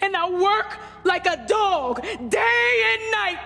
and I work like a dog day and night,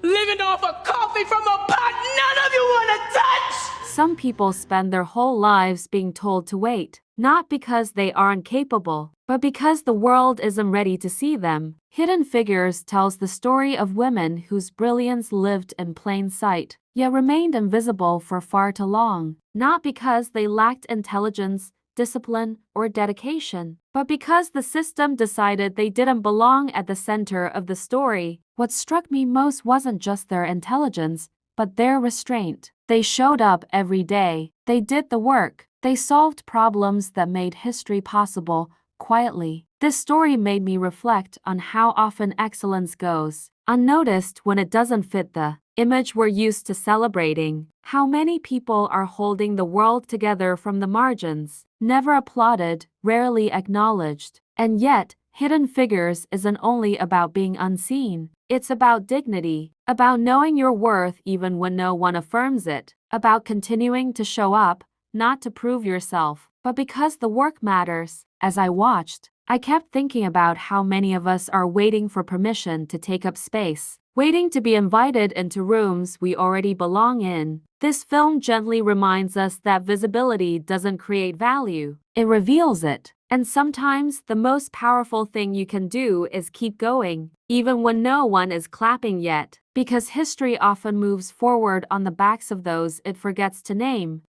living off of coffee from a pot none of you want to touch. Some people spend their whole lives being told to wait, not because they aren't capable, but because the world isn't ready to see them. Hidden Figures tells the story of women whose brilliance lived in plain sight, yet remained invisible for far too long, not because they lacked intelligence, discipline, or dedication, but because the system decided they didn't belong at the center of the story. What struck me most wasn't just their intelligence, but their restraint. They showed up every day. They did the work. They solved problems that made history possible, quietly. This story made me reflect on how often excellence goes unnoticed when it doesn't fit the image we're used to celebrating. How many people are holding the world together from the margins, never applauded, rarely acknowledged. And yet, Hidden Figures isn't only about being unseen. It's about dignity, about knowing your worth even when no one affirms it, about continuing to show up, not to prove yourself, but because the work matters. As I watched, I kept thinking about how many of us are waiting for permission to take up space, waiting to be invited into rooms we already belong in. This film gently reminds us that visibility doesn't create value, it reveals it. And sometimes the most powerful thing you can do is keep going, even when no one is clapping yet, because history often moves forward on the backs of those it forgets to name.